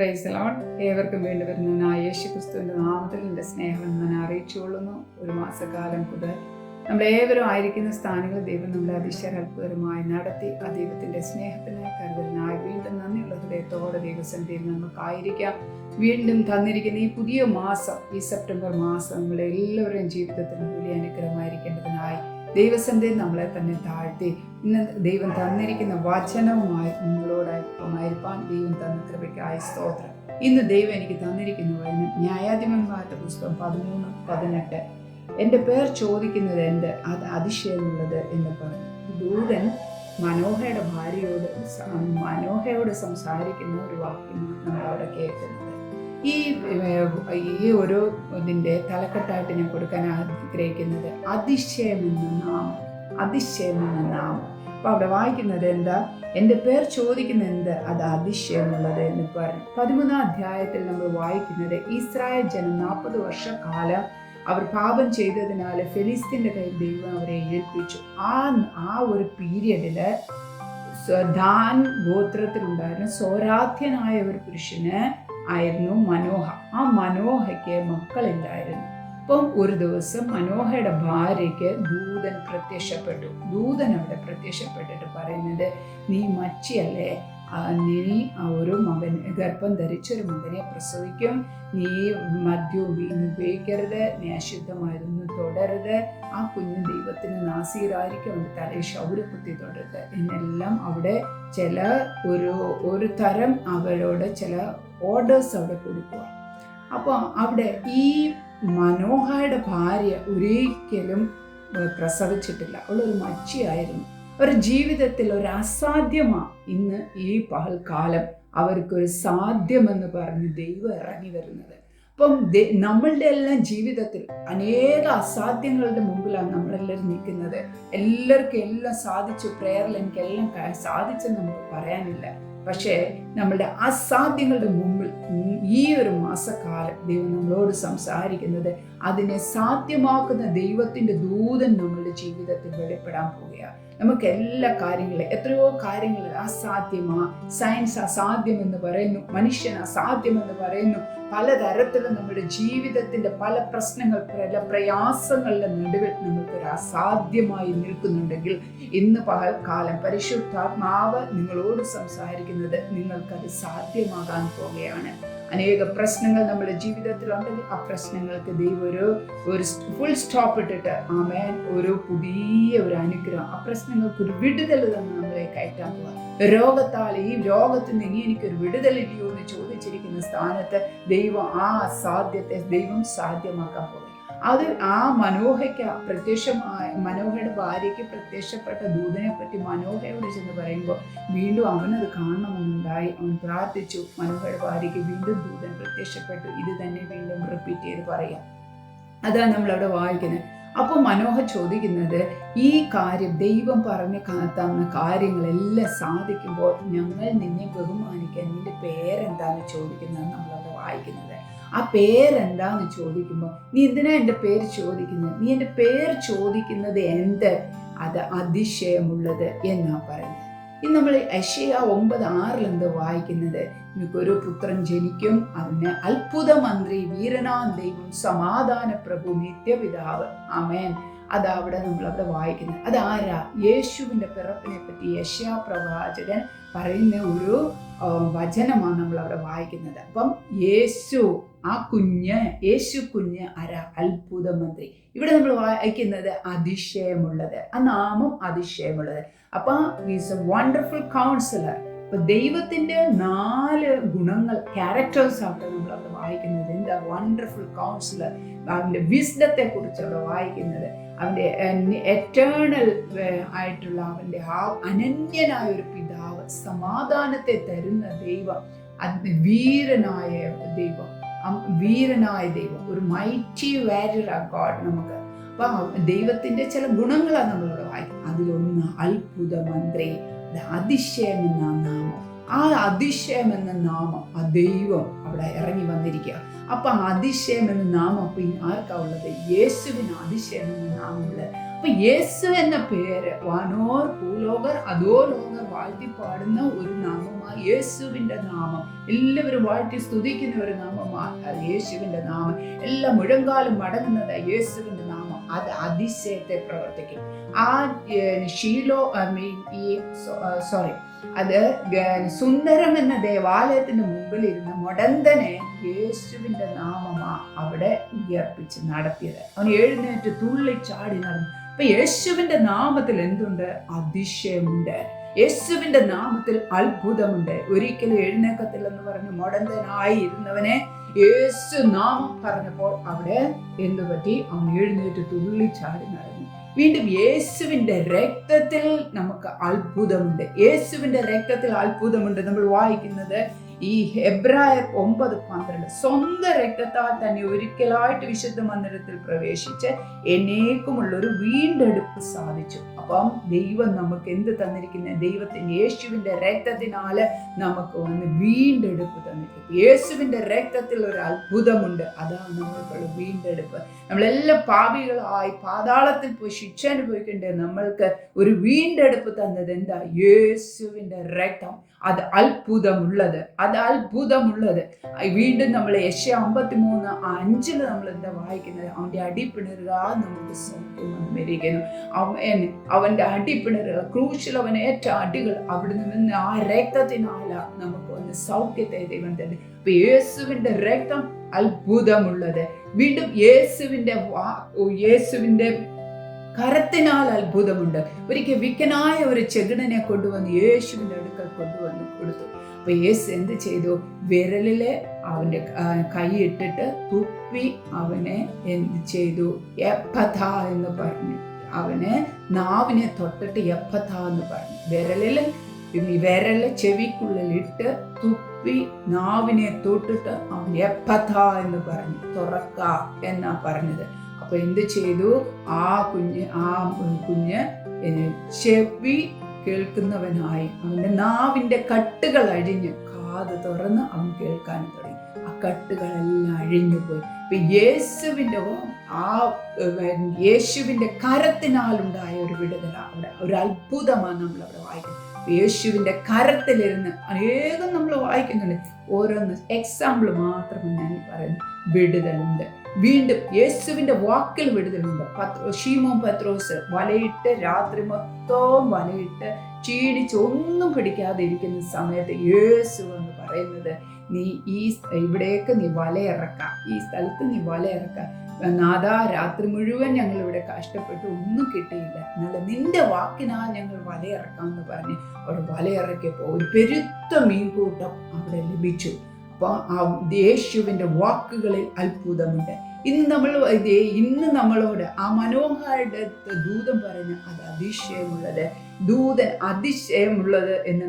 Praise the Lord. ഏവർക്കും വേണ്ടി വരുന്ന യേശു ക്രിസ്തുവിൻ്റെ നാമത്തിൽ എൻ്റെ സ്നേഹം ഞാൻ അറിയിച്ചുകൊള്ളുന്നു. ഒരു മാസക്കാലം മുതൽ നമ്മളേവരും ആയിരിക്കുന്ന സ്ഥാനങ്ങളിൽ ദൈവം നമ്മളെ അതിശയത്വരമായി നടത്തി ആ ദൈവത്തിൻ്റെ സ്നേഹത്തിന് കരുതലിനായി വീണ്ടും നന്ദിയുള്ള ഹൃദയത്തോടെ ദൈവസന്നിധിയിൽ നമുക്കായിരിക്കാം. വീണ്ടും തന്നിരിക്കുന്ന ഈ പുതിയ മാസം, ഈ സെപ്റ്റംബർ മാസം നമ്മളെ എല്ലാവരുടെയും ജീവിതത്തിൽ വലിയ അനുഗ്രഹമായിരിക്കേണ്ടതിനായി ദൈവസന്നിധിയിൽ നമ്മളെ തന്നെ താഴ്ത്തി ഇന്ന് ദൈവം തന്നിരിക്കുന്ന വചനവുമായി നിങ്ങളോടൊപ്പമായിരിക്കാൻ ദൈവം തന്ന കൃപയ്ക്കായി സ്തോത്രം. ഇന്ന് ദൈവം എനിക്ക് തന്നിരിക്കുന്ന വചനം ന്യായാധിപന്മാരുടെ പുസ്തകം 13:18. എൻ്റെ പേർ ചോദിക്കുന്നത് എന്ത്, അത് അതിശയമുള്ളത് എന്ന് പറഞ്ഞു. ദൂതൻ മനോഹയോട് സംസാരിക്കുന്ന ഒരു വാക്യമാണ് നമ്മൾ അവിടെ കേൾക്കുന്നത്. ഈ ഒരു ഇതിൻ്റെ തലക്കെട്ടായിട്ട് ഞാൻ കൊടുക്കാൻ ആഗ്രഹിക്കുന്നത് അതിശയമെന്ന നാമം. അപ്പോൾ അവിടെ വായിക്കുന്നത് എന്താ, എൻ്റെ പേർ ചോദിക്കുന്നത് എന്ത്, അത് അതിശയമുള്ളത് എന്ന് പറഞ്ഞു. 13-ാം അധ്യായത്തിൽ നമ്മൾ വായിക്കുന്നത് ഇസ്രായേൽ ജനം 40 വർഷക്കാലം അവർ പാപം ചെയ്തതിനാൽ ഫെലിസ്തീൻ്റെ കയ്യിൽ ദൈവം അവരെ ഏൽപ്പിച്ചു. ആ ഒരു പീരിയഡില് ദാൻ ഗോത്രത്തിലുണ്ടായിരുന്ന സോരാധ്യനായ ഒരു പുരുഷന് ആയിരുന്നു മനോഹ. ആ മനോഹയ്ക്ക് മക്കളില്ലായിരുന്നു. അപ്പം ഒരു ദിവസം മനോഹയുടെ ഭാര്യയ്ക്ക് ദൂതൻ പ്രത്യക്ഷപ്പെട്ടു. ദൂതൻ അവിടെ പ്രത്യക്ഷപ്പെട്ടിട്ട് പറയുന്നത്, നീ മച്ചിയല്ലേ, നീ ഒരു ഗർഭം ധരിച്ചൊരു മകനെ പ്രസവിക്കും, നീ മദ്യവും വീഞ്ഞും ഉപയോഗിക്കരുത്, നീ അശുദ്ധമായതൊന്നും തുടരുത്, ആ കുഞ്ഞ് ദൈവത്തിന് നാസീറായിരിക്കും, അവൻ്റെ തലയിൽ ക്ഷൗരക്കുത്തി തുടരുത് എന്നെല്ലാം അവിടെ ചില ഒരു തരം അവരോട് ചില ഓർഡേഴ്സ് അവിടെ കൊടുക്കുക. അപ്പോൾ അവിടെ ഈ മനോഹയുടെ ഭാര്യ ഒരിക്കലും പ്രസവിച്ചിട്ടില്ല. അവളൊരു മച്ചിയായിരുന്നു. ഒരു ജീവിതത്തിൽ ഒരു അസാധ്യമാണ് ഇന്ന് ഈ പകൽക്കാലം അവർക്കൊരു സാധ്യമെന്ന് പറഞ്ഞ് ദൈവം ഇറങ്ങി വരുന്നത്. അപ്പം നമ്മളുടെ എല്ലാം ജീവിതത്തിൽ അനേക അസാധ്യങ്ങളുടെ മുമ്പിലാണ് നമ്മളെല്ലാവരും നിൽക്കുന്നത്. എല്ലാവർക്കും എല്ലാം സാധിച്ചു, പ്രേയറിൽ എനിക്കെല്ലാം സാധിച്ചെന്ന് നമുക്ക് പറയാനില്ല. പക്ഷേ നമ്മളുടെ അസാധ്യങ്ങളുടെ മുമ്പിൽ ഈ ഒരു മാസക്കാലം ദൈവം നമ്മളോട് സംസാരിക്കുന്നത് അതിനെ സാധ്യമാക്കുന്ന ദൈവത്തിൻ്റെ ദൂതൻ നമ്മളുടെ ജീവിതത്തിൽ വെളിപ്പെടാൻ പോവുകയാണ്. നമുക്ക് എല്ലാ കാര്യങ്ങളും, എത്രയോ കാര്യങ്ങൾ അസാധ്യമാണ്. സയൻസ് അസാധ്യമെന്ന് പറയുന്നു, മനുഷ്യൻ അസാധ്യമെന്ന് പറയുന്നു. പലതരത്തിലും നമ്മുടെ ജീവിതത്തിൻ്റെ പല പ്രശ്നങ്ങൾ, പല പ്രയാസങ്ങളുടെ നടുവിൽ നമുക്കൊരു അസാധ്യമായി നിൽക്കുന്നുണ്ടെങ്കിൽ ഇന്ന് പകൽക്കാലം പരിശുദ്ധാത്മാവ് നിങ്ങളോട് സംസാരിക്കുന്നത് നിങ്ങൾക്കത് സാധ്യമാകാൻ പോവുകയാണ്. അനേക പ്രശ്നങ്ങൾ നമ്മുടെ ജീവിതത്തിലുണ്ടെങ്കിൽ ആ പ്രശ്നങ്ങൾക്ക് ദൈവം ഒരു ഫുൾ സ്റ്റോപ്പ് ഇട്ടിട്ട് ആമേൻ ഒരു പുതിയ ഒരു അനുഗ്രഹം, ആ പ്രശ്നങ്ങൾക്ക് ഒരു വിടുതൽ തന്നെ നമ്മളെ കയറ്റാൻ പോവാം. രോഗത്താൽ ഈ രോഗത്തിൽ നിന്ന് ഇനി എനിക്കൊരു വിടുതലില്ലയോ എന്ന് ചോദിച്ചിരിക്കുന്ന സ്ഥാനത്ത് ദൈവം ആ അസാധ്യത്തെ ദൈവം സാധ്യമാക്കാൻ പോകും. അത് ആ മനോഹയുടെ ഭാര്യയ്ക്ക് പ്രത്യക്ഷപ്പെട്ട ദൂതനെ പറ്റി മനോഹയോട് ചെന്ന് പറയുമ്പോൾ വീണ്ടും അവനത് കാണണമെന്നുണ്ടായി. അവൻ പ്രാർത്ഥിച്ചു. മനോഹയുടെ ഭാര്യയ്ക്ക് വീണ്ടും ദൂതൻ പ്രത്യക്ഷപ്പെട്ടു. ഇത് തന്നെ വീണ്ടും റിപ്പീറ്റ് ചെയ്ത് പറയാം. അതാണ് നമ്മളവിടെ വായിക്കുന്നത്. അപ്പോൾ മനോഹ ചോദിക്കുന്നത്, ഈ കാര്യം ദൈവം പറഞ്ഞ് തന്ന കാര്യങ്ങളെല്ലാം സാധിക്കുമ്പോൾ ഞങ്ങൾ നിന്നെ ബഹുമാനിക്കാൻ നിന്റെ പേരെന്താന്ന് ചോദിക്കുന്നതാണ് നമ്മളവിടെ വായിക്കുന്നത്. ആ പേരെന്താന്ന് ചോദിക്കുമ്പോൾ, നീ എന്തിനാ എൻ്റെ പേര് ചോദിക്കുന്നത്, നീ എൻ്റെ പേര് ചോദിക്കുന്നത് എന്ത്, അത് അതിശയമുള്ളത് എന്നാ പറയുന്നത്. ഇന്ന് നമ്മൾ യെശയ്യാ 9:6 എന്ത് വായിക്കുന്നത്, നിനക്കൊരു പുത്രൻ ജനിക്കും, അവന് അത്ഭുത മന്ത്രി, വീരനാം ദൈവം, സമാധാന പ്രഭു, നിത്യപിതാവ്. ആമേൻ. അതവിടെ നമ്മളവിടെ വായിക്കുന്നത്. അതാരാ? യേശുവിൻ്റെ പിറപ്പിനെ പറ്റി യെശയ്യാ പ്രവാചകൻ പറയുന്ന ഒരു വചനമാണ് നമ്മളവിടെ വായിക്കുന്നത്. അപ്പം യേശു കുഞ്ഞ് ആരാ? അത്ഭുത മന്ത്രി. ഇവിടെ നമ്മൾ വായിക്കുന്നത് അതിശയമുള്ളത്, ആ നാമം അതിശയമുള്ളത്. അപ്പൊ ഈസ് എ വണ്ടർഫുൾ കൗൺസിലർ. അപ്പൊ ദൈവത്തിന്റെ 4 ഗുണങ്ങൾ, ക്യാരക്ടേഴ്സ് അവിടെ നമ്മൾ അവിടെ വായിക്കുന്നത്. എന്താ? Wonderful councillor. അവന്റെ വിസ്ഡത്തെ കുറിച്ച് അവിടെ വായിക്കുന്നത്. അവന്റെ എറ്റേണൽ ആയിട്ടുള്ള അവന്റെ ആ അനന്യനായ ഒരു പിതാവ്, സമാധാനത്തെ തരുന്ന ദൈവം, വീരനായ ദൈവം, ഒരു മൈറ്റി വാരിയർ ആ ഗോഡ് നമുക്ക്. അപ്പൊ ദൈവത്തിന്റെ ചില ഗുണങ്ങളാണ് നമ്മളിവിടെ വായിക്കുന്നത്. അതിലൊന്ന് അത്ഭുത മന്ത്രി, അതിശയം എന്ന നാമം. ആ അതിശയം എന്ന നാമം, ആ ദൈവം അവിടെ ഇറങ്ങി വന്നിരിക്കുക. അപ്പൊ അതിശയം എന്ന നാമം അപ്പൊ ആർക്കാ ഉള്ളത്? യേശുവിന് അതിശയം എന്ന നാമമുള്ളത്. അപ്പൊ യേശു എന്ന പേര് വാനോർ ഭൂലോകർ അധോലോകർ വാഴ്ത്തി പാടുന്ന ഒരു നാമമായി യേശുവിന്റെ നാമം. എല്ലാവരും വാഴ്ത്തി സ്തുതിക്കുന്ന ഒരു നാമമാണ് യേശുവിന്റെ നാമം. എല്ലാ മുഴങ്കാലും മടങ്ങുന്നത് യേശുവിന്റെ നാമം. അത് അതിശയത്തെ പ്രവർത്തിക്കും. ആ അത് സുന്ദരം എന്ന ദേവാലയത്തിന് മുമ്പിൽ ഇരുന്ന മുടന്തനെ യേശുവിന്റെ നാമമാ അവിടെ ഉയർപ്പിച്ച് നടത്തിയത്. അവൻ എഴുന്നേറ്റ് തുള്ളിച്ചാടി നടന്നു. അപ്പൊ യേശുവിന്റെ നാമത്തിൽ എന്തുണ്ട്? അതിശയമുണ്ട്. യേശുവിന്റെ നാമത്തിൽ അത്ഭുതമുണ്ട്. ഒരിക്കലും എഴുന്നേക്കത്തില്ലെന്ന് പറഞ്ഞ് മുടന്തനായി ഇരുന്നവനെ യേശു നാമം പറഞ്ഞപ്പോൾ അവിടെ എന്തു പറ്റി? അവൻ എഴുന്നേറ്റ് തുള്ളിച്ചാടി നടന്നു. വീണ്ടും യേശുവിന്റെ രക്തത്തിൽ നമുക്ക് അത്ഭുതമുണ്ട്. യേശുവിന്റെ രക്തത്തിൽ അത്ഭുതമുണ്ട്. നമ്മൾ വായിക്കുന്നത് ഈ ഹെബ്രായർ 9:12 സ്വന്തം രക്തത്താൽ തന്നെ ഒരിക്കലായിട്ട് വിശുദ്ധ മന്ദിരത്തിൽ പ്രവേശിച്ച് എന്നേക്കുമുള്ളൊരു വീണ്ടെടുപ്പ് സാധിച്ചു. അപ്പം ദൈവം നമുക്ക് എന്ത് തന്നിരിക്കുന്നത്? ദൈവത്തിന് യേശുവിന്റെ രക്തത്തിനാല് നമുക്ക് വന്ന് വീണ്ടെടുപ്പ് തന്നിരിക്കും. യേശുവിന്റെ രക്തത്തിൽ ഒരു അത്ഭുതമുണ്ട്. അതാണ് നമ്മൾക്കുള്ള വീണ്ടെടുപ്പ്. നമ്മളെല്ലാം പാപികളായി പാതാളത്തിൽ പോയി ശിക്ഷ അനുഭവിക്കേണ്ടത് നമ്മൾക്ക് ഒരു വീണ്ടെടുപ്പ് തന്നത് എന്താ? യേശുവിന്റെ രക്തം. അത് അത്ഭുതമുള്ളത്. വീണ്ടും നമ്മൾ യെശയ്യാ 53:5 നമ്മൾ എന്താ വായിക്കുന്നത്? അവന്റെ അടിപ്പിണറുക നമുക്ക് സൗഖ്യം വന്നിരിക്കുന്നു. അവന്റെ അടിപ്പിണറുകൾ, ക്രൂശിൽ അവൻ ഏറ്റ അടികൾ, അവിടെ നിന്ന് ആ രക്തത്തിനാല നമുക്ക് വന്ന് സൗഖ്യത്തെ ദൈവം തന്നെ. അപ്പൊ യേശുവിന്റെ രക്തം അത്ഭുതമുള്ളത്. വീണ്ടും യേശുവിന്റെ കരത്തിനാൽ അത്ഭുതമുണ്ട്. ഒരിക്കൽ വിക്കനായ ഒരു ചെകിടനെ കൊണ്ടുവന്ന് യേശുവിന്റെ അടുക്കൽ കൊണ്ടുവന്ന് കൊടുത്തു. അപ്പൊ യേശു എന്ത് ചെയ്തു? വിരലില് അവന്റെ കൈയിട്ടിട്ട് തുപ്പി അവനെ എന്ത് ചെയ്തു? എപ്പഥ എന്ന് പറഞ്ഞു. അവന് നാവിനെ തൊട്ടിട്ട് എപ്പഥ എന്ന് പറഞ്ഞു. വിരല് ചെവിക്കുള്ളിലിട്ട് തുപ്പി നാവിനെ തൊട്ടിട്ട് അവൻ എപ്പഥ എന്ന് പറഞ്ഞു. തുറക്ക എന്നാ പറഞ്ഞത്. അപ്പൊ എന്ത് ചെയ്തു? ആ കുഞ്ഞ് ചെവി കേൾക്കുന്നവനായി അവന്റെ നാവിന്റെ കട്ടുകൾ അഴിഞ്ഞ് കാത് തുറന്ന് അവൻ കേൾക്കാൻ തുടങ്ങി. ആ കട്ടുകളെല്ലാം അഴിഞ്ഞുപോയി. ഇപ്പൊ യേശുവിന്റെ കരത്തിനാലുണ്ടായ ഒരു വിടുതല, അവിടെ ഒരു അത്ഭുതമാണ് നമ്മൾ അവിടെ വായിക്കുന്നത്. യേശുവിന്റെ കരത്തിലിരുന്ന് അനേകം നമ്മൾ വായിക്കുന്നുണ്ട്. ഓരോന്ന് എക്സാമ്പിൾ മാത്രമാണ് ഞാൻ പറയുന്നത്. വിടുതലുണ്ട്. വീണ്ടും യേശുവിന്റെ വാക്കിൽ വിടുതലുണ്ട്. ശീമോൻ പത്രോസ് വലയിട്ട് രാത്രി മൊത്തവും വലയിട്ട് ക്ഷീണിച്ച് ഒന്നും പിടിക്കാതെ ഇരിക്കുന്ന സമയത്ത് യേശു എന്ന് പറയുന്നത്, നീ ഇവിടേക്ക് നീ വലയിറക്കാം, ഈ സ്ഥലത്ത് നീ വലയിറക്കാം. നാദാ, രാത്രി മുഴുവൻ ഞങ്ങൾ ഇവിടെ കഷ്ടപ്പെട്ടു, ഒന്നും കിട്ടിയില്ല, എന്നാലും നിന്റെ വാക്കിനാൽ ഞങ്ങൾ വലയിറക്കാമെന്ന് പറഞ്ഞ് അവിടെ വലയിറക്കിയപ്പോൾ ഒരു പെരുത്ത മീൻകൂട്ടം അവിടെ ലഭിച്ചു. അപ്പൊ ആ യേശുവിന്റെ വാക്കുകളിൽ അത്ഭുതമുണ്ട്. ഇന്ന് നമ്മളോട് ആ മനോഹരയുടെ ദൂതൻ പറഞ്ഞ അത് അതിശയമുള്ളത്, ദൂതൻ അതിശയമുള്ളത് എന്ന്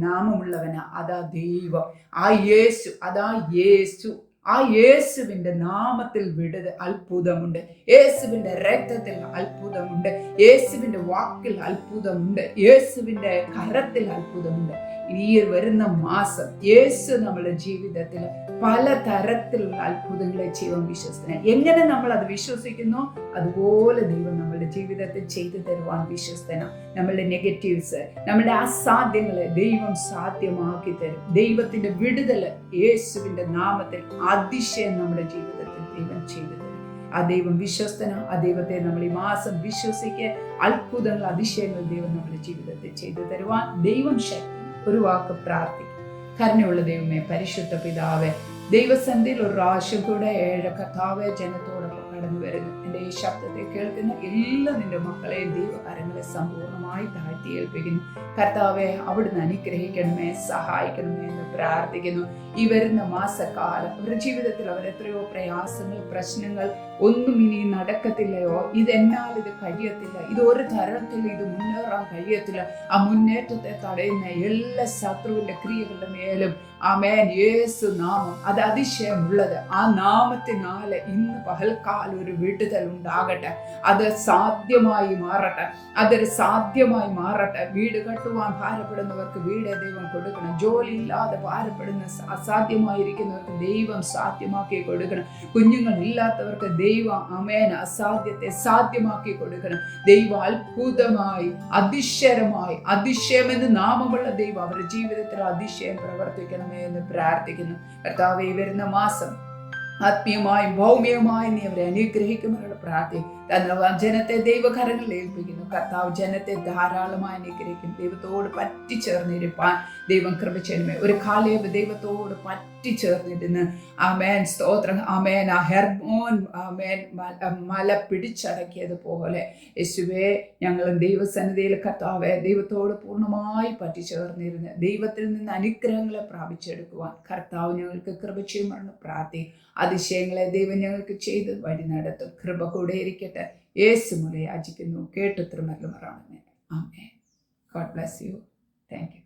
നാമമുള്ളവനാ. അതാ ദൈവം, ആ യേശു. ആ യേശുവിന്റെ നാമത്തിൽ അത്ഭുതമുണ്ട്. യേശുവിന്റെ രക്തത്തിൽ അത്ഭുതമുണ്ട്. യേശുവിന്റെ വാക്കിൽ അത്ഭുതമുണ്ട്. യേശുവിന്റെ കരത്തിൽ അത്ഭുതമുണ്ട്. ഈ വരുന്ന മാസം യേശു നമ്മുടെ ജീവിതത്തിൽ പല തരത്തിലുള്ള അത്ഭുതങ്ങളെ ചെയ്യാൻ വിശ്വസ്തനാണ്. എങ്ങനെ നമ്മൾ അത് വിശ്വസിക്കുന്നു, അതുപോലെ ദൈവം നമ്മുടെ ജീവിതത്തിൽ ചെയ്തു തരുവാൻ വിശ്വസ്തനാണ്. നമ്മളുടെ നെഗറ്റീവ്സ്, നമ്മുടെ അസാധ്യങ്ങളെ ദൈവം സാധ്യമാക്കി തരും. ദൈവത്തിന്റെ വിടുതല് യേശുവിന്റെ നാമത്തിൽ അതിശയം നമ്മുടെ ജീവിതത്തിൽ ദൈവം ചെയ്തു തരും. ആ ദൈവം വിശ്വസ്തനാണ്. ആ ദൈവത്തെ നമ്മൾ ഈ മാസം വിശ്വസിക്കുക. അത്ഭുതങ്ങൾ, അതിശയങ്ങൾ ദൈവം നമ്മുടെ ജീവിതത്തിൽ ചെയ്തു തരുവാൻ ദൈവം ശക്തി. ഒരു വാക്ക് പ്രാർത്ഥിക്കും. കരുണയുള്ള ദൈവമേ, പരിശുദ്ധ പിതാവേ, ദൈവസന്ധിയിൽ ഒരു പ്രാവശ്യം കൂടെ കർത്താവേ ജനത്തോടൊപ്പം കടന്നു വരുന്നു. എൻ്റെ ഈ ശബ്ദത്തെ കേൾക്കുന്ന എല്ലാ നിന്റെ മക്കളെയും ദൈവകരങ്ങളെ സമ്പൂർണ്ണമായി താഴ്ത്തി ഏൽപ്പിക്കുന്നു. കർത്താവെ, അവിടുന്ന് അനുഗ്രഹിക്കണമേ, സഹായിക്കണമേ എന്ന് പ്രാർത്ഥിക്കുന്നു. ഈ വരുന്ന മാസക്കാലം അവരുടെ ജീവിതത്തിൽ അവരെത്രയോ പ്രയാസങ്ങൾ, പ്രശ്നങ്ങൾ, ഒന്നും ഇനി നടക്കത്തില്ലയോ, ഇതെന്നാൽ ഇത് കഴിയത്തില്ല, ഇത് ഒരു തരത്തിൽ ഇത് മുന്നേറാൻ കഴിയത്തില്ല, ആ മുന്നേറ്റത്തെ തടയുന്ന എല്ലാ ശത്രുവിന്റെ ക്രിയകളുടെ മേലും ആമേൻ യേശു നാമം അത് അതിശയമുള്ളത്. ആ നാമത്തിനാല് ഇന്ന് പകൽക്കാലം ഒരു വിടുതൽ വിടുതൽ ഉണ്ടാകട്ടെ. അത് സാധ്യമായി മാറട്ടെ. അതൊരു സാധ്യമായി മാറട്ടെ. വീട് കട്ടുവാൻ ഭാരപ്പെടുന്നവർക്ക് വീട് ദൈവം കൊടുക്കണം. ജോലി ഇല്ലാതെ ഭാരപ്പെടുന്ന അസാധ്യമായിരിക്കുന്നവർക്ക് ദൈവം സാധ്യമാക്കി കൊടുക്കണം. കുഞ്ഞുങ്ങൾ ഇല്ലാത്തവർക്ക് ദൈവം ആമേൻ അസാധ്യത്തെ സാധ്യമാക്കി കൊടുക്കണം. ദൈവം അത്ഭുതമായി അതിശയമായി അതിശയമെന്ന് നാമമുള്ള ദൈവം അവരുടെ ജീവിതത്തിൽ അതിശയം പ്രവർത്തിക്കണമേ എന്ന് പ്രാർത്ഥിക്കുന്നു. കർത്താവേ, വരുന്ന മാസം ആത്മീയമായും ഭൗമികമായും നീ അവരെ അനുഗ്രഹിക്കുമെന്നുള്ള പ്രാർത്ഥിക്കും. ജനത്തെ ദൈവകരങ്ങളിൽ ഏൽപ്പിക്കുന്നു. കർത്താവ് ജനത്തെ ധാരാളമായി അനുഗ്രഹിക്കും. ദൈവത്തോട് പറ്റിച്ചേർന്നിരിപ്പാൻ ദൈവം കൃപ ചെയ്യണമേ. ഒരു കാലേബ് ദൈവത്തോട് പറ്റിച്ചേർന്നിരുന്ന് ആമേൻ സ്തോത്രം ആമേൻ ആ ഹെർമോൻ ആമേൻ മല പിടിച്ചടക്കിയതുപോലെ യേശുവേ ഞങ്ങളും ദൈവസന്നിധിയിൽ കർത്താവേ ദൈവത്തോട് പൂർണ്ണമായി പറ്റിച്ചേർന്നിരുന്ന് ദൈവത്തിൽ നിന്ന് അനുഗ്രഹങ്ങളെ പ്രാപിച്ചെടുക്കുവാൻ കർത്താവ് ഞങ്ങൾക്ക് കൃപ ചെയ്യുമെന്ന് പ്രാർത്ഥിക്കും. അതിശയങ്ങളെ ദൈവം ഞങ്ങൾക്ക് ചെയ്ത് വഴി നടത്തും. കൃപ കൂടെ ഇരിക്കട്ടെ. യേശു മൂലം യാചിക്കുന്നു, കേട്ടുത്തരം നൽകുമാറാണ്. ആമേൻ. God bless you. Thank U.